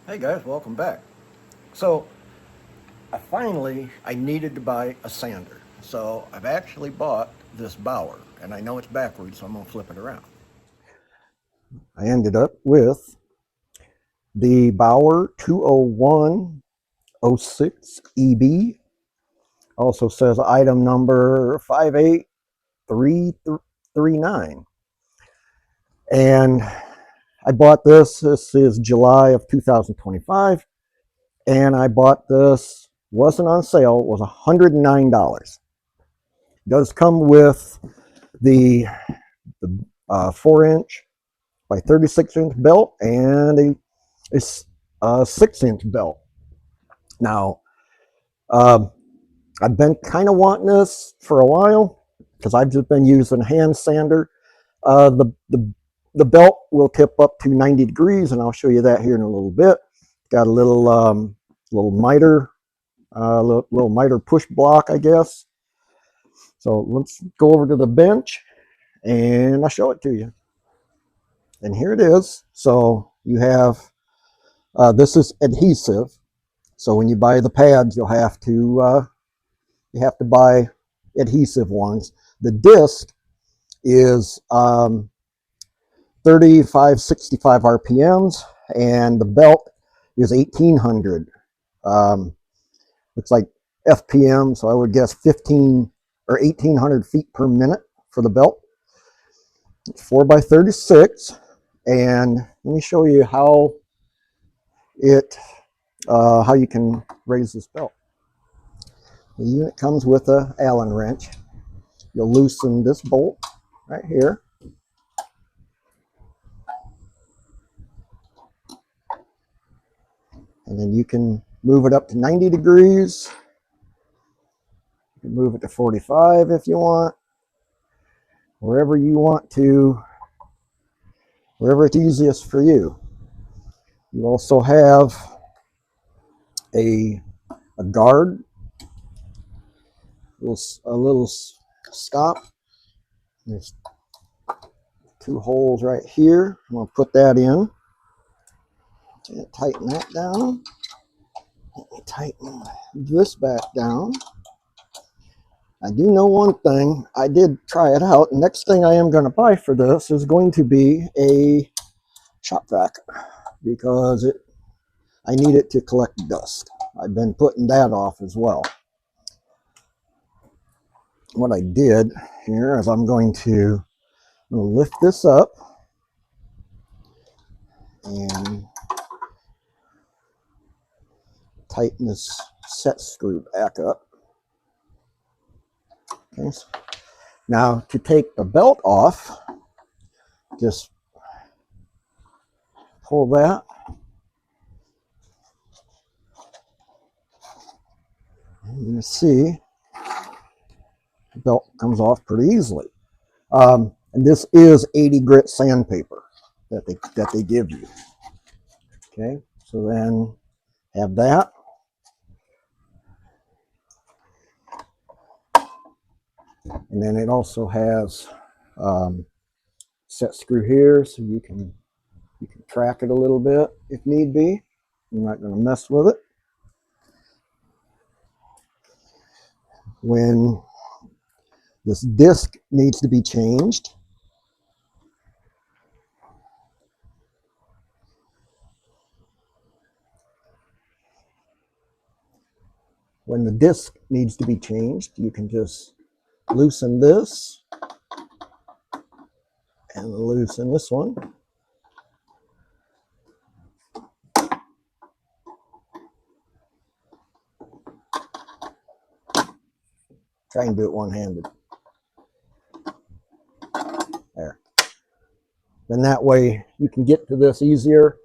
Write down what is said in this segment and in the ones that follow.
Hey guys, welcome back. So, I needed to buy a sander. So, I've actually bought this Bauer, and I know it's backwards, so I'm going to flip it around. I ended up with the Bauer 20106 EB. Also says item number 58339. And I bought this. This is July of 2025. And I bought this, wasn't on sale, it was $109. It does come with the 4-inch by 36-inch belt and a 6-inch belt. Now, I've been kind of wanting this for a while because I've just been using hand sander. The belt will tip up to 90 degrees, and I'll show you that here in a little bit. Got a little miter, little miter push block, I guess. So let's go over to the bench, and I'll show it to you. And here it is. So you have this is adhesive. So when you buy the pads, you have to buy adhesive ones. The disc is 3565 RPMs, and the belt is 1800. It's like FPM, so I would guess 15 or 1800 feet per minute for the belt. It's 4x36, and let me show you how you can raise this belt. The unit comes with an Allen wrench. You'll loosen this bolt right here. And then you can move it up to 90 degrees. You can move it to 45 if you want. Wherever you want to, wherever it's easiest for you. You also have a guard, a little stop. There's 2 holes right here. I'm going to put that in. Tighten that down. Let me tighten this back down. I do know one thing. I did try it out. Next thing I am going to buy for this is going to be a shop vac because I need it to collect dust. I've been putting that off as well. What I did here is I'm going to lift this up and tighten this set screw back up. Okay. Now to take the belt off, just pull that. And you see the belt comes off pretty easily. And this is 80 grit sandpaper that they give you. Okay, so then have that. And then it also has set screw here, so you can track it a little bit if need be. I'm not going to mess with it. When this disc needs to be changed, you can just loosen this and loosen this one. Try and do it one-handed. There. Then that way you can get to this easier,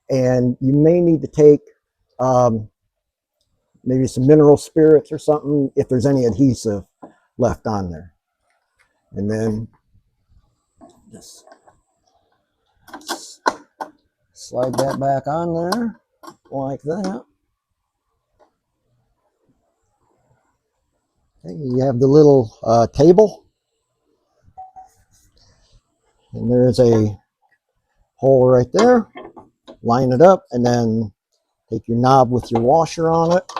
and you may need to take maybe some mineral spirits or something if there's any adhesive left on there. And then just slide that back on there like that. Okay, you have the little table, and there's a hole right there. Line it up, and then Take your knob with your washer on it.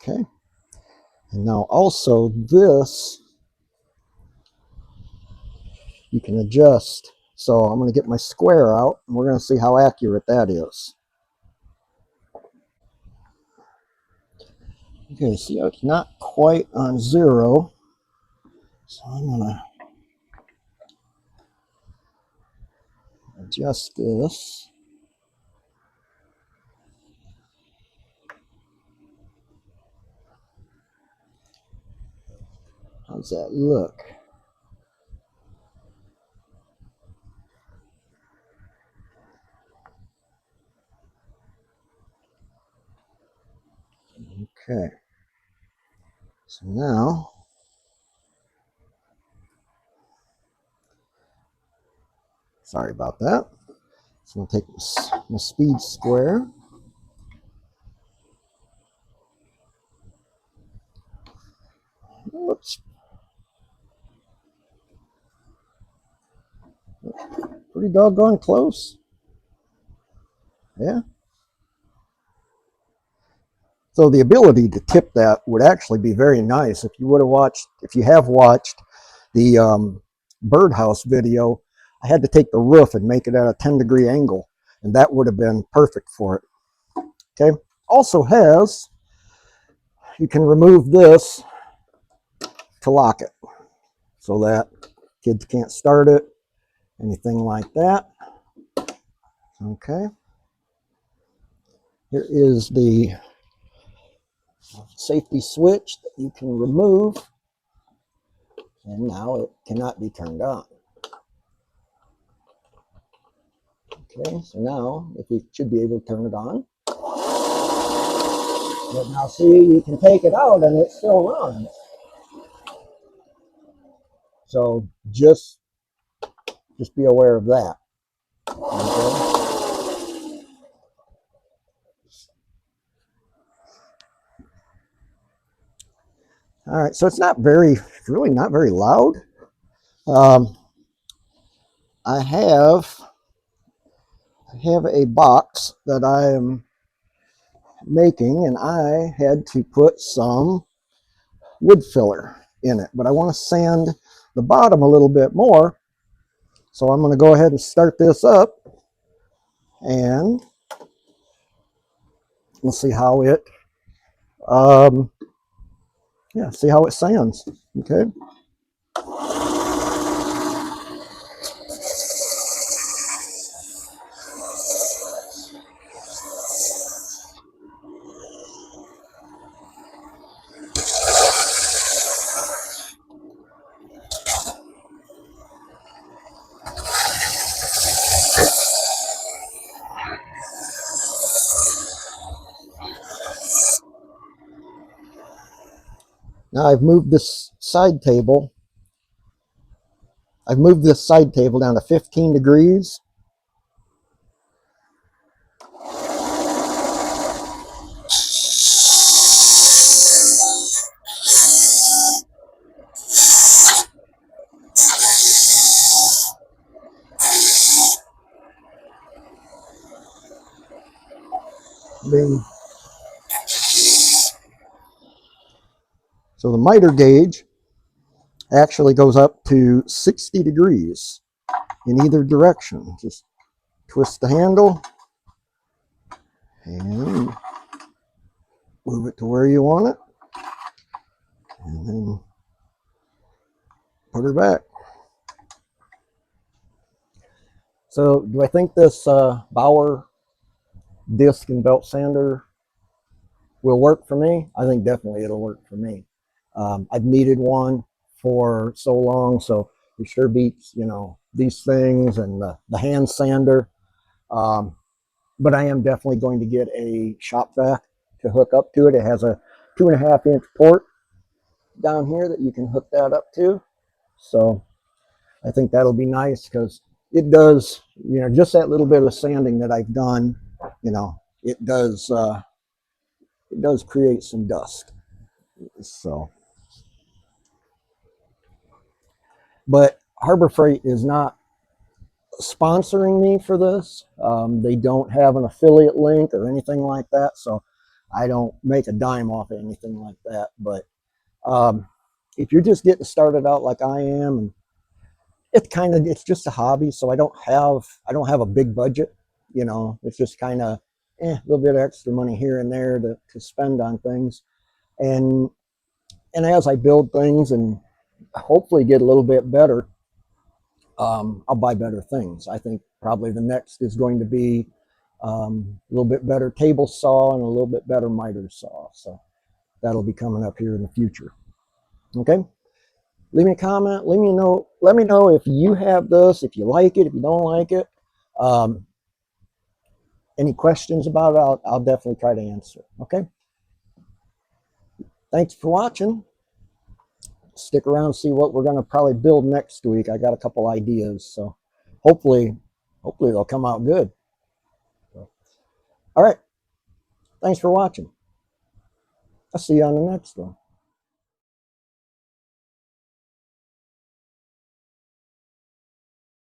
Okay. And now also this, you can adjust. So I'm going to get my square out and we're going to see how accurate that is. Okay, see how it's not quite on 0. So I'm going to adjust this. How's that look? Okay. So now, sorry about that. So I'll take my speed square. Whoops. Pretty doggone close. Yeah. So the ability to tip that would actually be very nice if you would have watched, if you have watched the birdhouse video. I had to take the roof and make it at a 10-degree angle, and that would have been perfect for it. Okay. Also has, you can remove this to lock it so that kids can't start it, anything like that. Okay. Here is the safety switch that you can remove, and now it cannot be turned on. Okay, so now if you should be able to turn it on. But now see, you can take it out and it still runs. So just be aware of that. Okay. All right, so it's really not very loud. I have a box that I am making, and I had to put some wood filler in it, but I want to sand the bottom a little bit more. So I'm going to go ahead and start this up, and we'll see how it see how it sands. Okay. Now I've moved this side table. Down to 15 degrees. So the miter gauge actually goes up to 60 degrees in either direction. Just twist the handle and move it to where you want it, and then put her back. So do I think this Bauer disc and belt sander will work for me? I think definitely it'll work for me. I've needed one for so long, so it sure beats, you know, these things and the hand sander. But I am definitely going to get a shop vac to hook up to it. It has a 2.5-inch port down here that you can hook that up to. So I think that'll be nice, because it does, you know, just that little bit of sanding that I've done, you know, it does create some dust. So, but Harbor Freight is not sponsoring me for this. They don't have an affiliate link or anything like that, so I don't make a dime off of anything like that. But if you're just getting started out like I am, and it's just a hobby, so I don't have a big budget. It's just kind of a little bit of extra money here and there to spend on things, and as I build things and hopefully get a little bit better, I'll buy better things. I think probably the next is going to be a little bit better table saw and a little bit better miter saw. So that'll be coming up here in the future. Okay. Leave me a comment. Let me know if you have this, if you like it, if you don't like it. Um, any questions about it, I'll definitely try to answer. Okay. Thanks for watching. Stick around and see what we're going to probably build next week. I got a couple ideas, so hopefully they'll come out good. So, all right. Thanks for watching. I'll see you on the next one.